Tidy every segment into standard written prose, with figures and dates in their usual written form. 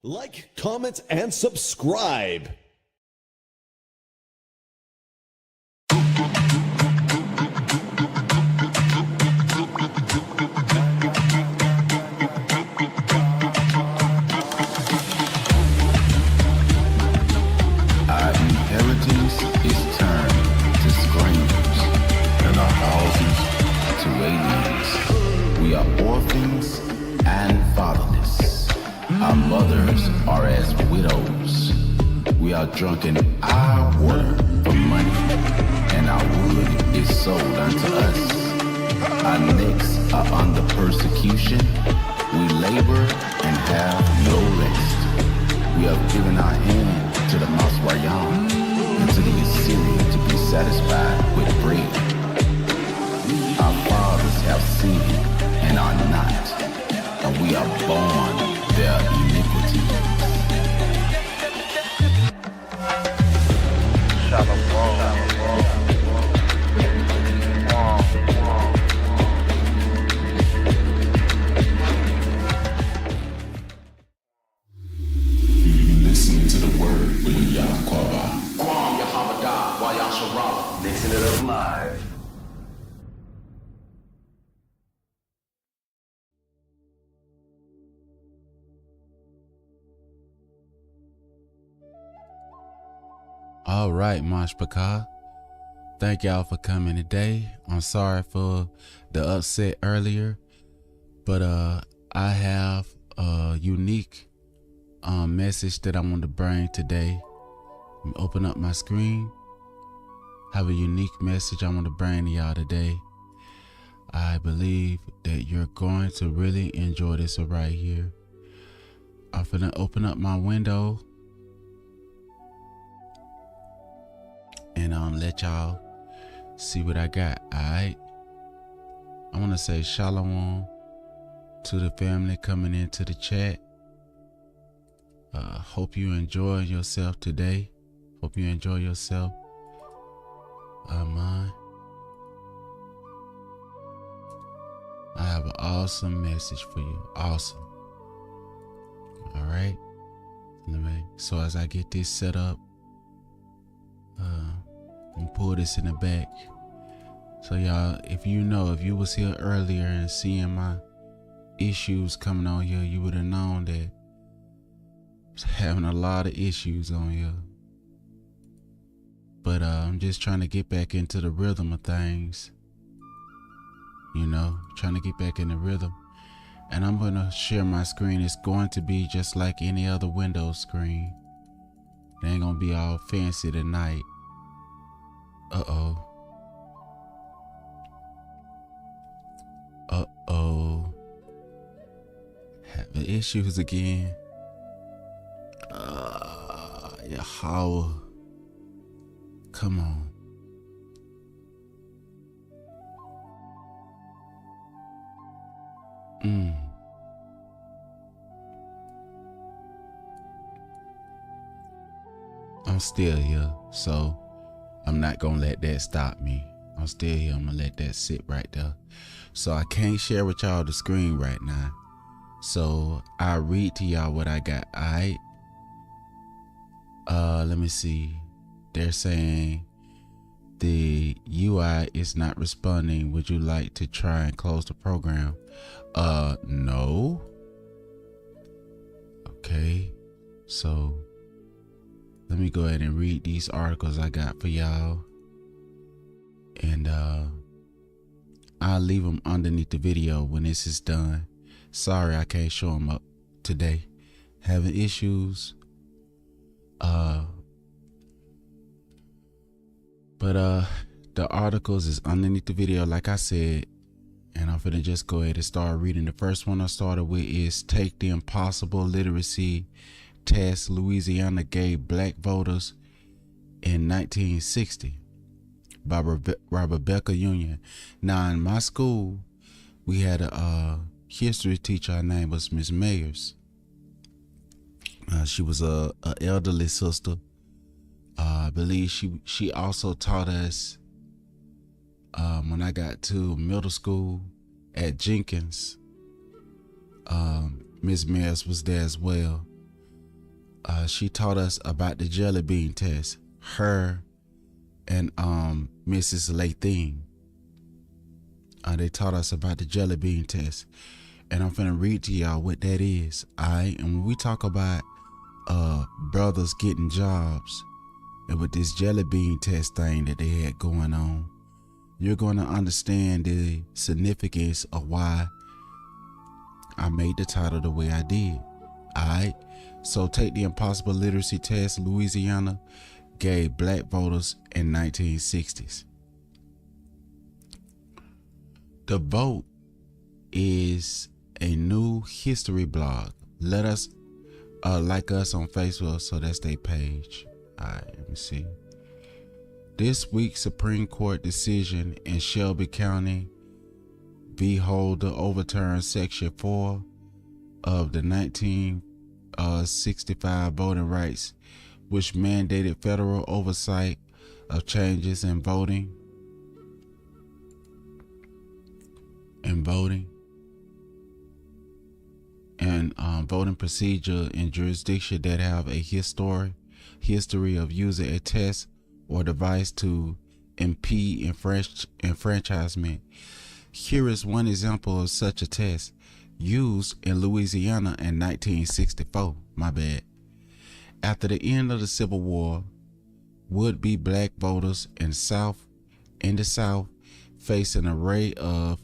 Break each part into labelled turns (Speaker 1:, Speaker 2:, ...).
Speaker 1: Like, comment, and subscribe.
Speaker 2: Our inheritance is turned to strangers, and our houses to aliens. We are orphans and fatherless. Our mothers are as widows. We are drunk in our water for money, and our wood is sold unto us. Our necks are under persecution. We labor and have no rest. We have given our hand to the Masrayan and to the Assyrian to be satisfied with bread. Our fathers have seen and are not, and we are born their iniquity. Listening to the word with Yahweh. Guam Yahamadah, Wayasharala.
Speaker 3: Mixing it up live.
Speaker 4: All right, Mashpaka. Thank y'all for coming today. I'm sorry for the upset earlier, but I have a unique message that I want to bring today. Open up my screen. Have a unique message I want to bring to y'all today. I believe that you're going to really enjoy this right here. I'm gonna open up my window and let y'all see what I got. All right. I want to say shalom to the family coming into the chat. Hope you enjoy yourself today. Hope you enjoy yourself. Aman. I have an awesome message for you. Awesome. All right. So as I get this set up, I'm gonna pull this in the back. So y'all, if you was here earlier and seeing my issues coming on here, you would have known that I was having a lot of issues on here. But I'm just trying to get back into the rhythm of things. Trying to get back in the rhythm. And I'm gonna share my screen. It's going to be just like any other Windows screen. It ain't gonna be all fancy tonight. Uh-oh. Having issues again. Yahweh. Come on. I'm still here, so I'm not gonna let that stop me. I'm still here. I'm gonna let that sit right there. So I can't share with y'all the screen right now. So I'll read to y'all what I got. Alright. Let me see. They're saying the UI is not responding. Would you like to try and close the program? No. Okay. So let me go ahead and read these articles I got for y'all. And I'll leave them underneath the video when this is done. Sorry I can't show them up today. Having issues. But the articles is underneath the video like I said. And I'm finna just go ahead and start reading. The first one I started with is Take the Impossible Literacy Test Louisiana Gave Black Voters in 1960 by Rebecca Union. Now in my school, we had a history teacher. Her name was Miss Mayers. She was a elderly sister. I believe she also taught us when I got to middle school at Jenkins. Miss Mayers was there as well. She taught us about the jelly bean test. Her and Mrs. Lathine. They taught us about the jelly bean test. And I'm finna read to y'all what that is. Alright, and when we talk about brothers getting jobs and with this jelly bean test thing that they had going on, you're gonna understand the significance of why I made the title the way I did. Alright, so take the Impossible Literacy Test. Louisiana gave black voters in 1960s. The Vote is a new history blog. Let us like us on Facebook, so that's their page. Alright, let me see. This week's Supreme Court decision in Shelby County v. Holder overturned Section 4 of the 1965 Voting Rights, which mandated federal oversight of changes in voting and voting procedure in jurisdictions that have a history of using a test or device to impede enfranchisement. Here is one example of such a test used in Louisiana in 1964. After the end of the Civil War, would-be black voters in the South faced an array of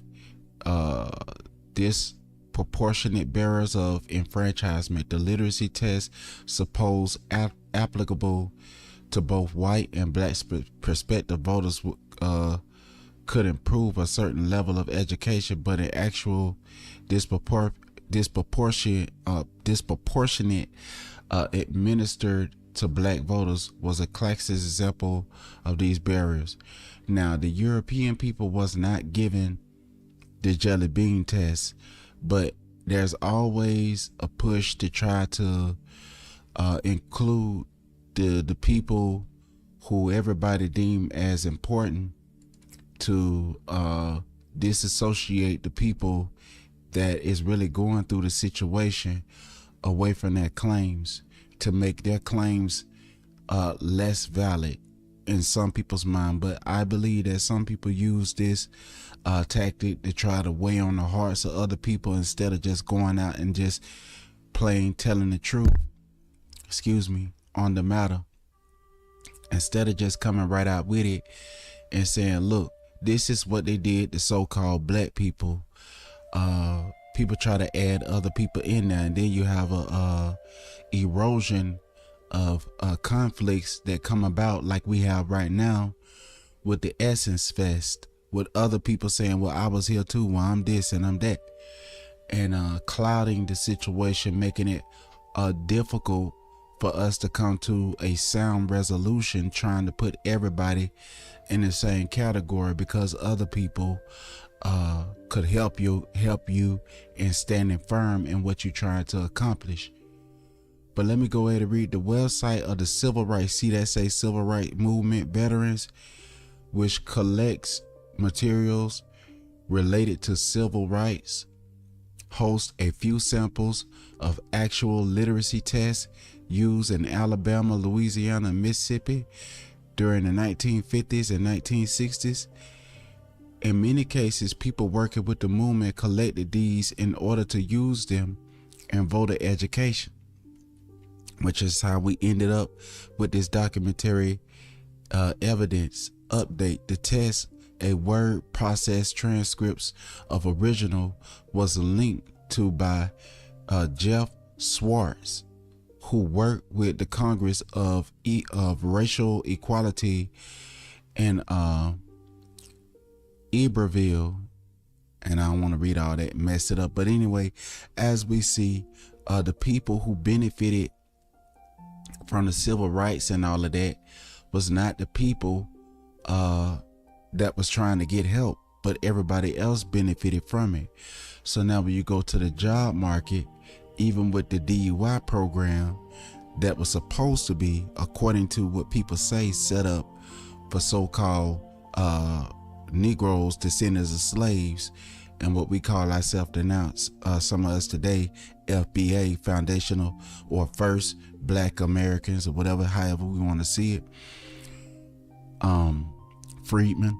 Speaker 4: disproportionate barriers of enfranchisement. The literacy test, supposed applicable to both white and black prospective voters, could improve a certain level of education, but an actual disproportionate administered to black voters was a classic example of these barriers. Now, the European people was not given the jelly bean test, but there's always a push to try to include the people who everybody deem as important, to disassociate the people that is really going through the situation away from their claims, to make their claims less valid in some people's mind. But I believe that some people use this tactic to try to weigh on the hearts of other people instead of just going out and just plain telling the truth, on the matter, instead of just coming right out with it and saying, look, this is what they did to so-called black people. People try to add other people in there, and then you have a erosion of conflicts that come about, like we have right now with the Essence Fest, with other people saying, well, I was here too, well, I'm this and I'm that, and clouding the situation, making it difficult for us to come to a sound resolution, trying to put everybody in the same category because other people could help you in standing firm in what you're trying to accomplish. But let me go ahead and read the website of the Civil Rights. See that say Civil Rights Movement Veterans, which collects materials related to civil rights, hosts a few samples of actual literacy tests used in Alabama, Louisiana, and Mississippi during the 1950s and 1960s. In many cases, people working with the movement collected these in order to use them in voter education, which is how we ended up with this documentary evidence update. The test, a word process transcripts of original, was linked to by Jeff Swartz, who worked with the Congress of Racial Equality in Iberville, and I don't want to read all that, mess it up. But anyway, as we see, the people who benefited from the civil rights and all of that was not the people that was trying to get help, but everybody else benefited from it. So now when you go to the job market, even with the DUI program that was supposed to be, according to what people say, set up for so-called Negroes, descendants of slaves, and what we call ourselves denounce, some of us today, FBA, Foundational or First Black Americans, or whatever, however we want to see it. Freedmen.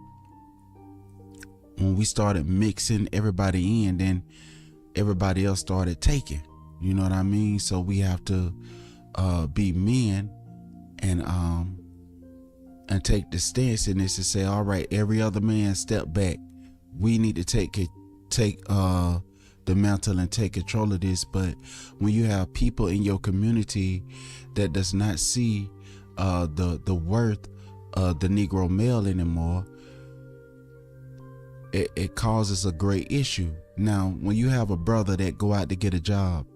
Speaker 4: When we started mixing everybody in, then everybody else started taking. You know what I mean? So we have to be men and take the stance in this and say, all right, every other man step back. We need to take the mantle and take control of this. But when you have people in your community that does not see the worth of the Negro male anymore, it causes a great issue. Now, when you have a brother that go out to get a job,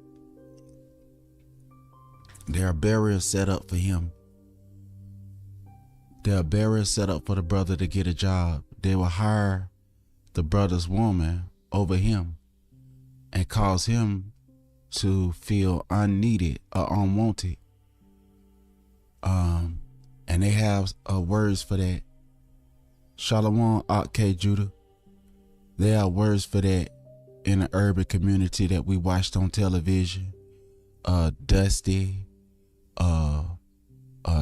Speaker 4: there are barriers set up for him. There are barriers set up for the brother to get a job. They will hire the brother's woman over him and cause him to feel unneeded or unwanted. And they have words for that. Shalom, Ak Judah. There are words for that in the urban community that we watched on television. Dusty,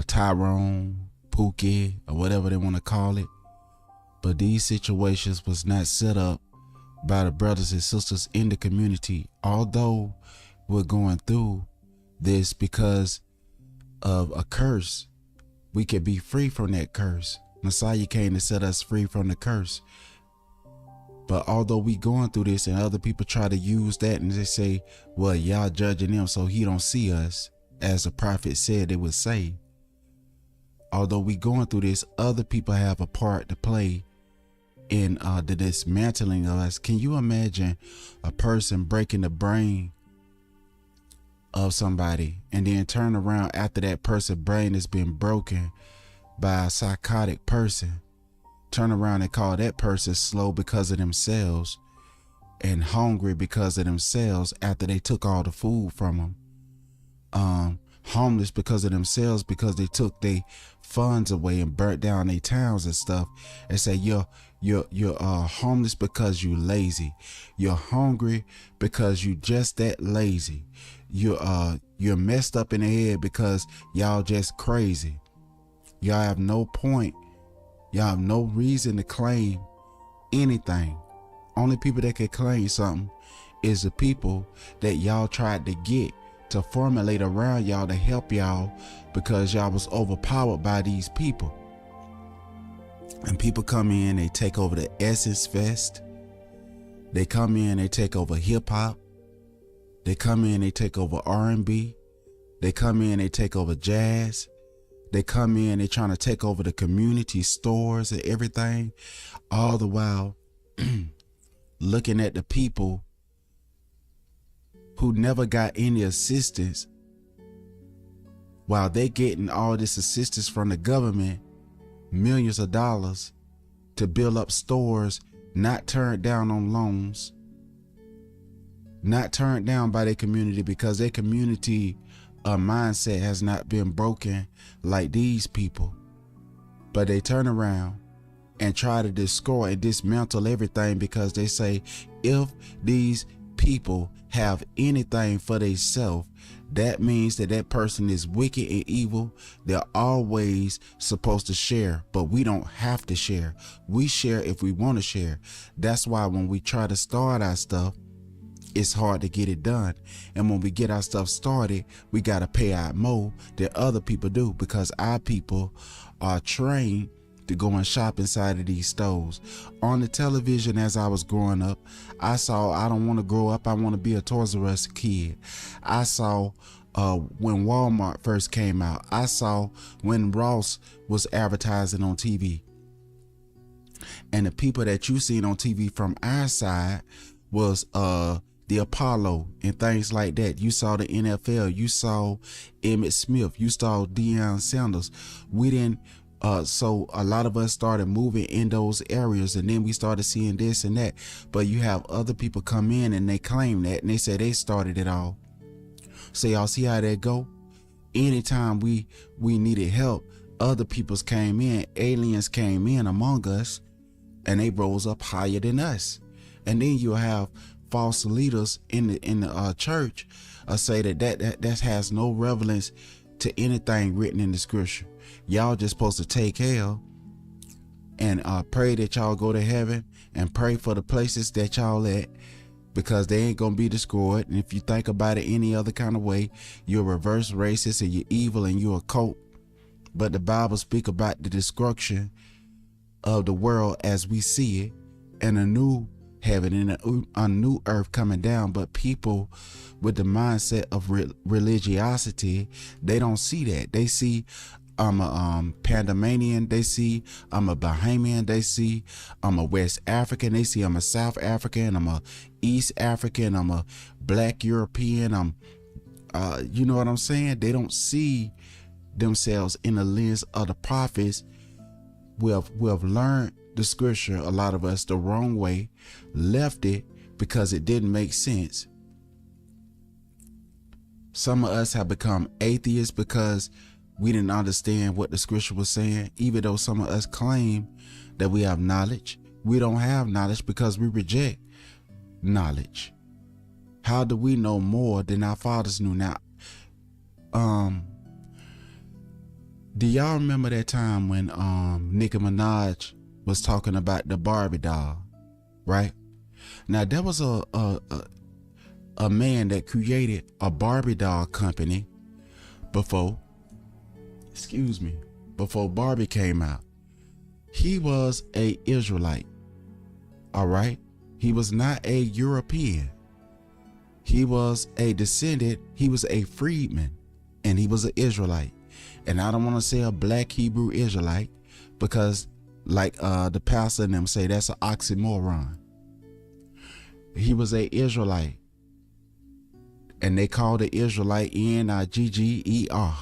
Speaker 4: Tyrone, Pookie, or whatever they want to call it. But these situations was not set up by the brothers and sisters in the community. Although we're going through this because of a curse, we can be free from that curse. Messiah came to set us free from the curse. But although we going through this and other people try to use that and they say, well, y'all judging them so he don't see us, as the prophet said they would say. Although we going through this, other people have a part to play in the dismantling of us. Can you imagine a person breaking the brain of somebody and then turn around after that person's brain has been broken by a psychotic person, turn around and call that person slow because of themselves and hungry because of themselves after they took all the food from them, homeless because of themselves because they took their funds away and burnt down their towns and stuff, and say you're homeless because you lazy, you're hungry because you just that lazy, you're messed up in the head because y'all just crazy, y'all have no point, y'all have no reason to claim anything. Only people that can claim something is the people that y'all tried to get to formulate around y'all to help y'all because y'all was overpowered by these people. And people come in, they take over the Essence Fest. They come in, they take over hip hop. They come in, they take over R&B. They come in, they take over jazz. They come in, they trying to take over the community stores and everything. All the while looking at the people who never got any assistance, while they getting all this assistance from the government, millions of dollars to build up stores, not turned down on loans, not turned down by their community because their community mindset has not been broken like these people. But they turn around and try to destroy and dismantle everything because they say if these people have anything for themselves, that means that that person is wicked and evil. They're always supposed to share, but we don't have to share. We share if we want to share. That's why when we try to start our stuff, it's hard to get it done. And when we get our stuff started, we got to pay out more than other people do because our people are trained to go and shop inside of these stores. On the television as I was growing up, I saw I don't want to grow up, I want to be a Toys R Us kid. I saw when Walmart first came out. I saw when Ross was advertising on TV. And the people that you seen on TV from our side was the Apollo and things like that. You saw the NFL, you saw Emmitt Smith, you saw Deion Sanders. We didn't so a lot of us started moving in those areas, and then we started seeing this and that. But you have other people come in and they claim that and they say they started it all. So y'all see how that go? Anytime we needed help, other peoples came in, aliens came in among us, and they rose up higher than us. And then you'll have false leaders in the church say that has no relevance to anything written in the scripture. Y'all just supposed to take hell and pray that y'all go to heaven, and pray for the places that y'all at, because they ain't gonna be destroyed. And if you think about it any other kind of way, you're reverse racist and you're evil and you're a cult. But the Bible speak about the destruction of the world as we see it, and a new heaven and a new earth coming down. But people with the mindset of religiosity, they don't see that. They see I'm a Panamanian, they see I'm a Bahamian, they see I'm a West African, they see I'm a South African, I'm a East African, I'm a Black European, I'm you know what I'm saying? They don't see themselves in the lens of the prophets. We have learned the scripture, a lot of us, the wrong way, left it because it didn't make sense. Some of us have become atheists because we didn't understand what the scripture was saying. Even though some of us claim that we have knowledge, we don't have knowledge because we reject knowledge. How do we know more than our fathers knew? Now, do y'all remember that time when Nicki Minaj was talking about the Barbie doll, right? Now, there was a man that created a Barbie doll company before Barbie came out. He was a Israelite, all right? He was not a European. He was a descendant. He was a freedman, and he was an Israelite. And I don't want to say a Black Hebrew Israelite, because like the pastor and them say, that's an oxymoron. He was a Israelite, and they called the Israelite Nigger.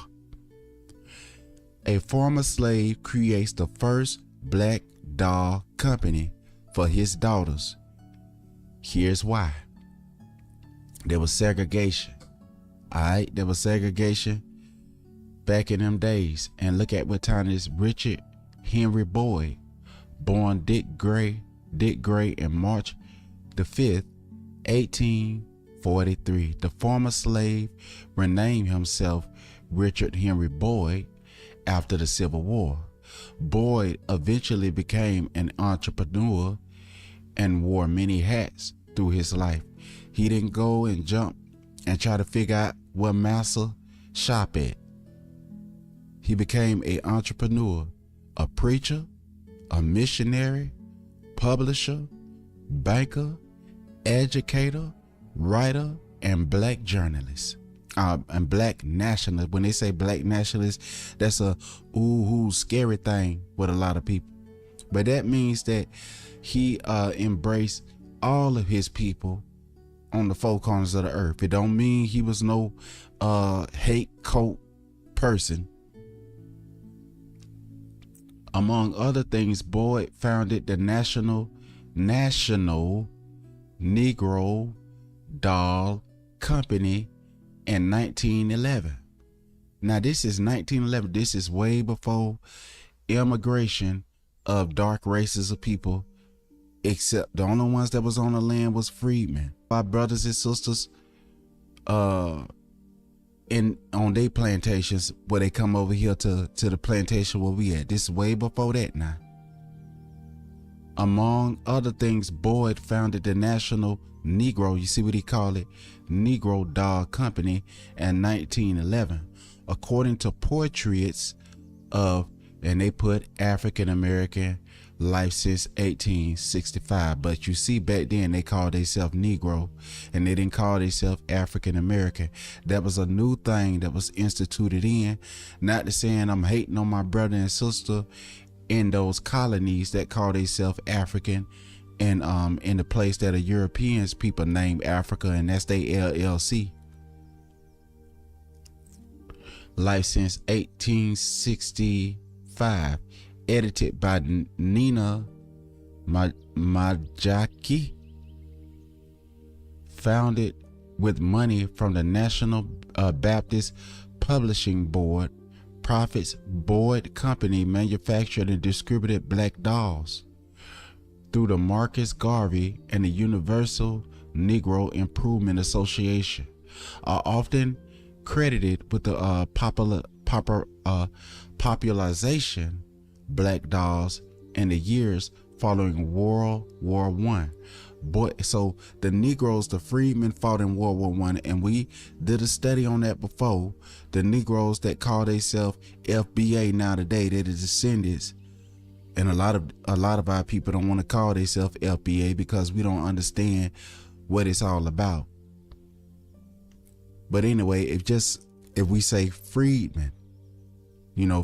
Speaker 4: A former slave creates the first black doll company for his daughters. Here's why. There was segregation. All right, there was segregation back in them days. And look at what time this Richard Henry Boyd, born Dick Gray in March the 5th, 1843. The former slave renamed himself Richard Henry Boyd after the Civil War. Boyd eventually became an entrepreneur and wore many hats through his life. He didn't go and jump and try to figure out where massa shop at. He became an entrepreneur, a preacher, a missionary, publisher, banker, educator, writer, and black journalist. And black nationalist. When they say black nationalist, that's a scary thing with a lot of people. But that means that he embraced all of his people on the four corners of the earth. It don't mean he was no hate cult person. Among other things, Boyd founded the National Negro Doll Company in 1911. Now this is 1911. This is way before immigration of dark races of people, except the only ones that was on the land was freedmen. My brothers and sisters on their plantations, where they come over here to the plantation where we at. This is way before that now. Among other things, Boyd founded the National Negro, you see what he called it, Negro Doll Company in 1911. According to portraits of, and they put African American life since 1865. But you see, back then they called themselves Negro, and they didn't call themselves African American. That was a new thing that was instituted in. Not to saying I'm hating on my brother and sister in those colonies that call themselves African, and in the place that are Europeans people named Africa, and that's they LLC. Life since 1865. Edited by Nina Majaki. Founded with money from the National Baptist Publishing Board. Profits. Boyd Company manufactured and distributed black dolls. through the Marcus Garvey and the Universal Negro Improvement Association, are often credited with the popularization black dolls in the years following World War I. So the Negroes, the freedmen, fought in World War I, and we did a study on that before. The Negroes that call themselves FBA now today, they're the descendants. And a lot of our people don't want to call themselves FBA because we don't understand what it's all about. But anyway, if we say freedmen,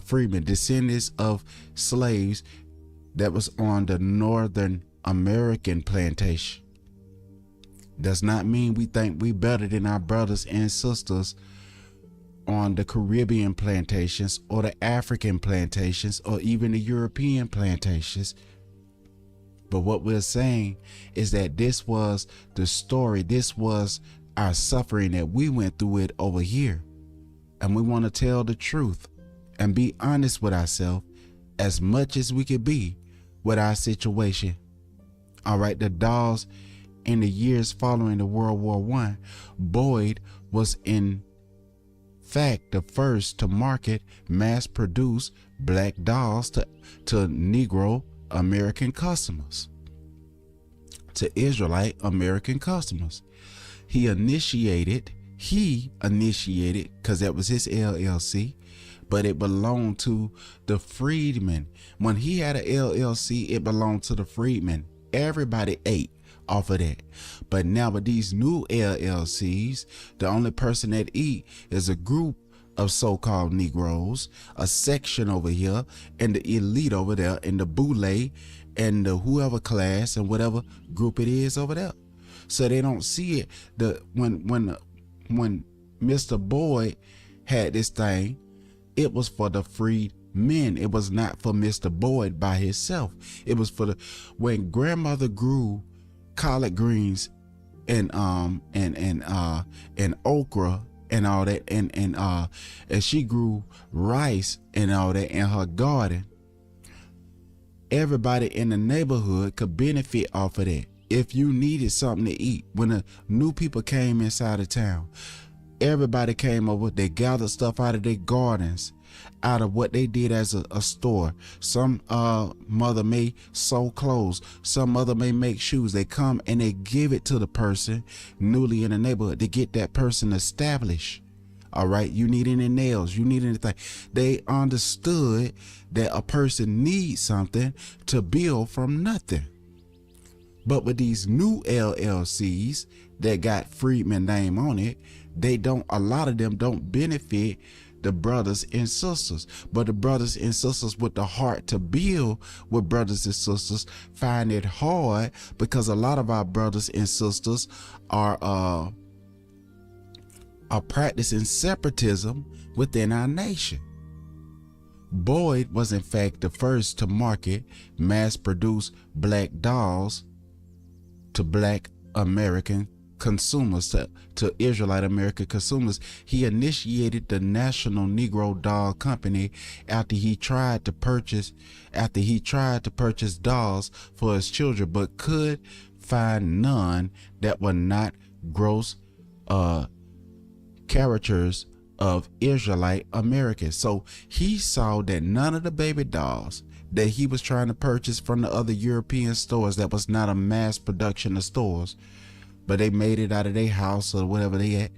Speaker 4: freedmen, descendants of slaves that was on the Northern American plantation, does not mean we think we better than our brothers and sisters on the Caribbean plantations or the African plantations or even the European plantations. But what we're saying is that this was the story, this was our suffering, that we went through it over here. And we want to tell the truth and be honest with ourselves as much as we could be with our situation. All right, the dolls in the years following the World War I, Boyd was in fact the first to market mass-produced black dolls to Negro American customers, to Israelite American customers. He initiated, because that was his LLC, but it belonged to the freedmen. When he had an LLC, it belonged to the freedmen. Everybody ate off of that. But now with these new LLCs, the only person that eat is a group of so-called Negroes, a section over here, and the elite over there, and the boule, and the whoever class and whatever group it is over there. So they don't see it. When Mr. Boyd had this thing, it was for the freed men. It was not for Mr. Boyd by himself. It was for when grandmother grew collard greens and okra and all that, and she grew rice and all that in her garden. Everybody in the neighborhood could benefit off of that. If you needed something to eat, when the new people came inside of town, everybody came over. They gathered stuff out of their gardens, out of what they did as a store. Some mother may sew clothes, some mother may make shoes. They come and they give it to the person newly in the neighborhood to get that person established. All right, you need any nails, you need anything. They understood that a person needs something to build from nothing. But with these new LLCs that got Freedman name on it, a lot of them don't benefit the brothers and sisters. But the brothers and sisters with the heart to build with brothers and sisters find it hard, because a lot of our brothers and sisters are practicing separatism within our nation. Boyd was in fact the first to market mass-produced black dolls to black American consumers, to Israelite American consumers. He initiated the National Negro Doll Company after he tried to purchase dolls for his children, but could find none that were not gross caricatures of Israelite Americans. So he saw that none of the baby dolls that he was trying to purchase from the other European stores, that was not a mass production of stores, but they made it out of their house or whatever they had.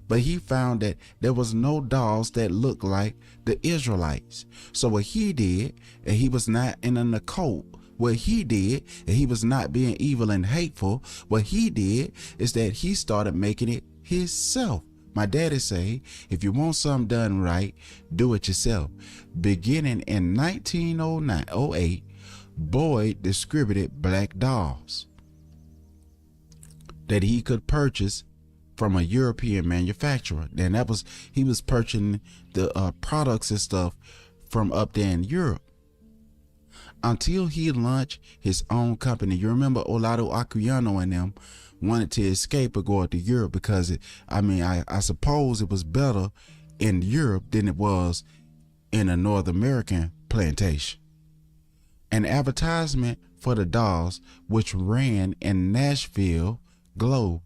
Speaker 4: But he found that there was no dolls that looked like the Israelites. So what he did, and he was not in an occult, what he did, and he was not being evil and hateful, what he did is that he started making it himself. My daddy say, if you want something done right, do it yourself. Beginning in 1908, Boyd distributed black dolls that he could purchase from a European manufacturer. And he was purchasing the products and stuff from up there in Europe, until he launched his own company. You remember Olado Aquino and them wanted to escape or go to Europe, because I suppose it was better in Europe than it was in a North American plantation. An advertisement for the dolls, which ran in Nashville Globe.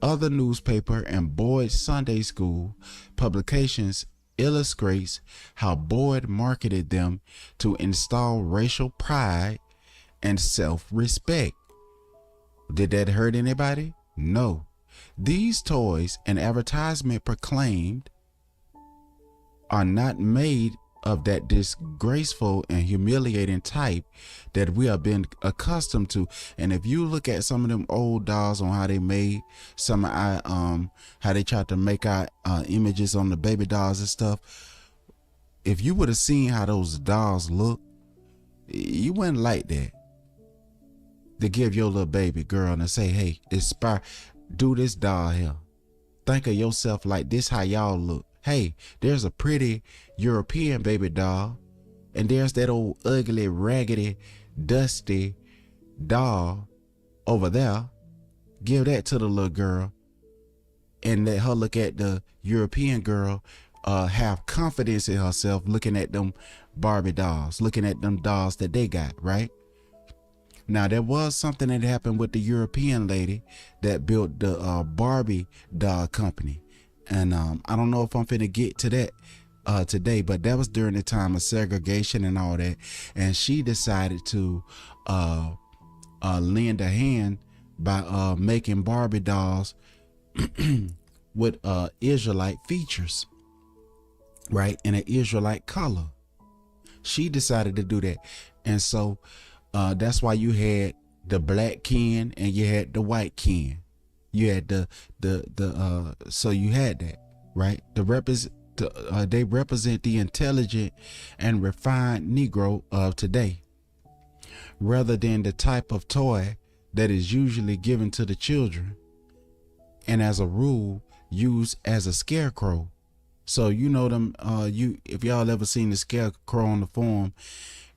Speaker 4: Other newspaper and Boyd Sunday School publications illustrates how Boyd marketed them to install racial pride and self-respect. Did that hurt anybody? No. These toys and advertisement proclaimed are not made of that disgraceful and humiliating type that we have been accustomed to. And if you look at some of them old dolls on how they made some of our how they tried to make our images on the baby dolls and stuff, if you would have seen how those dolls look, you wouldn't like that. To give your little baby girl and say, hey, inspire, do this doll here. Think of yourself like this, how y'all look. Hey, there's a pretty European baby doll, and there's that old ugly, raggedy, dusty doll over there. Give that to the little girl and let her look at the European girl, have confidence in herself, looking at them Barbie dolls, looking at them dolls that they got, right? Now, there was something that happened with the European lady that built the Barbie doll company. And I don't know if I'm finna get to that today, but that was during the time of segregation and all that. And she decided to lend a hand by making Barbie dolls with Israelite features, right? In an Israelite color. She decided to do that. And so that's why you had the black Ken and you had the white Ken. You had so you had that, right? They represent the intelligent and refined Negro of today, rather than the type of toy that is usually given to the children, and as a rule used as a scarecrow. So you know them. If y'all ever seen the scarecrow on the farm,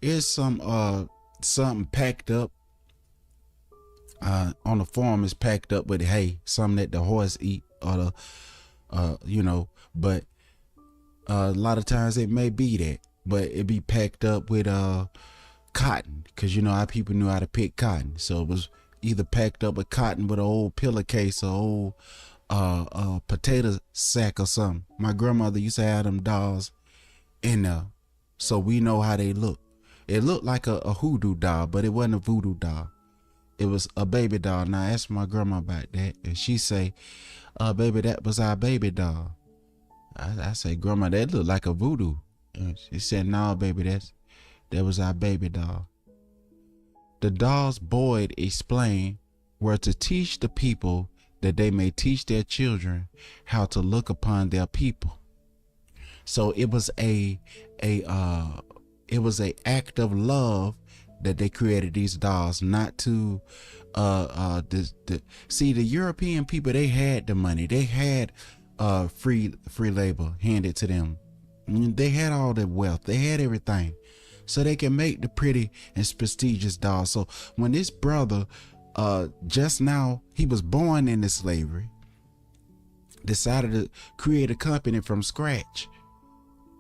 Speaker 4: it's something packed up. On the farm is packed up with hay, something that the horse eat, or but a lot of times it may be that, but it be packed up with cotton, because you know how people knew how to pick cotton. So it was either packed up with cotton with an old pillowcase or old potato sack or something. My grandmother used to have them dolls in there, so we know how they look. It looked like a hoodoo doll, but it wasn't a voodoo doll. It was a baby doll. Now, I asked my grandma about that, and she say, baby, that was our baby doll. I say, grandma, that looked like a voodoo. And she said, no, baby, that was our baby doll. The dolls Boyd explained were to teach the people that they may teach their children how to look upon their people. So it was a act of love that they created these dolls, not to see the European people. They had the money, they had free labor handed to them, they had all the wealth, they had everything, so they can make the pretty and prestigious dolls. So when this brother just now, he was born into slavery, decided to create a company from scratch,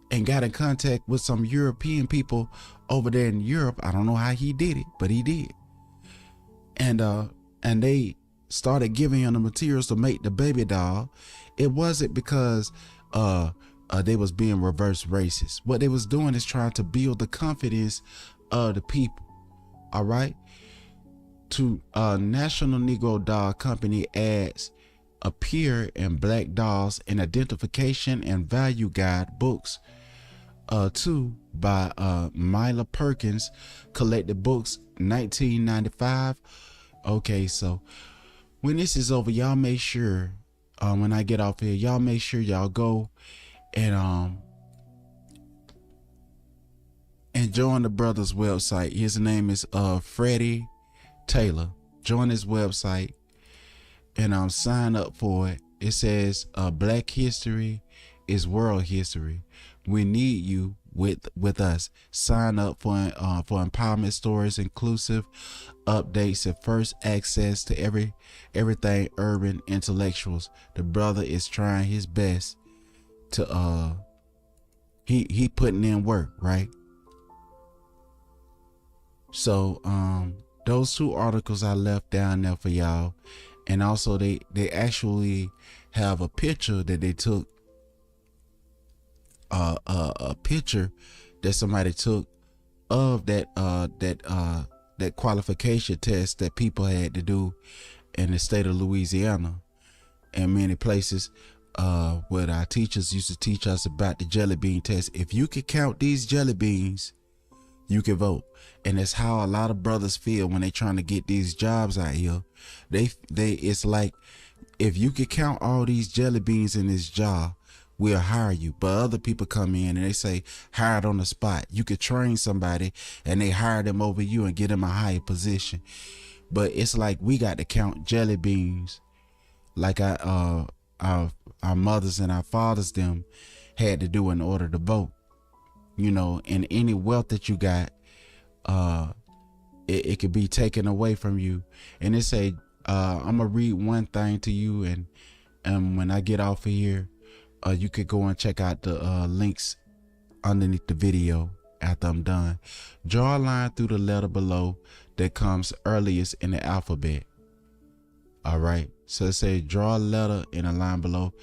Speaker 4: and got in contact with some European people over there in Europe. I don't know how he did it, but he did. And they started giving him the materials to make the baby doll. It wasn't because they was being reverse racist. What they was doing is trying to build the confidence of the people. All right. To National Negro Doll Company ads appear in Black Dolls and Identification and Value Guide books. Two by Myla Perkins, collected books, 1995. Okay, so when this is over, y'all make sure when I get off here, y'all make sure y'all go and join the brother's website. His name is Freddie Taylor. Join his website and sign up for it. It says Black history is world history. We need you with us. Sign up for empowerment stories, inclusive updates, and first access to everything urban intellectuals. The brother is trying his best to he putting in work, right? So those 2 articles I left down there for y'all. And also they actually have a picture that they took, a picture that somebody took of that qualification test that people had to do in the state of Louisiana and many places, where our teachers used to teach us about the jelly bean test. If you could count these jelly beans, you can vote. And that's how a lot of brothers feel when they trying to get these jobs out here. It's like, if you could count all these jelly beans in this jar, we'll hire you. But other people come in and they say hired on the spot. You could train somebody and they hire them over you and get them a higher position. But it's like we got to count jelly beans like our mothers and our fathers them had to do in order to vote. You know, and any wealth that you got, it could be taken away from you. And it say, I'm gonna read one thing to you, and when I get off of here, you could go and check out the links underneath the video after I'm done. Draw a line through the letter below that comes earliest in the alphabet. All right, so it says draw a letter in a line below,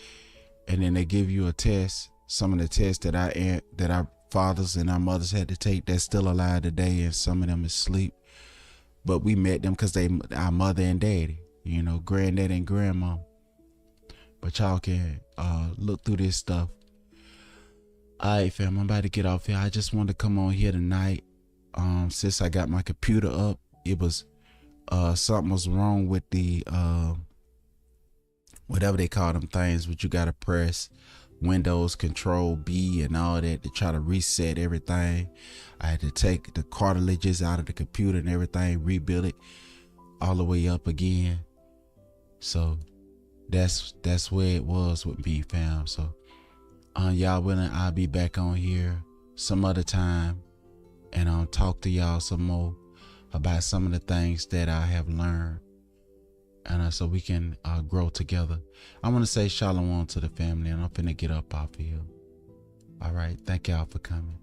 Speaker 4: and then they give you a test. Some of the tests that our fathers and our mothers had to take that's still alive today, and some of them is asleep. But we met them because they our mother and daddy, you know, granddaddy and grandma. But y'all can look through this stuff. All right, fam, I'm about to get off here. I just wanted to come on here tonight. Since I got my computer up, it was something was wrong with the whatever they call them things, but you gotta press Windows Control B and all that to try to reset everything. I had to take the cartilages out of the computer and everything, rebuild it all the way up again. So that's where it was with me, fam. So y'all willing, I'll be back on here some other time and talk to y'all some more about some of the things that I have learned, and so we can grow together. I want to say shalom to the family, and I'm finna get up off of here. All right, thank y'all for coming.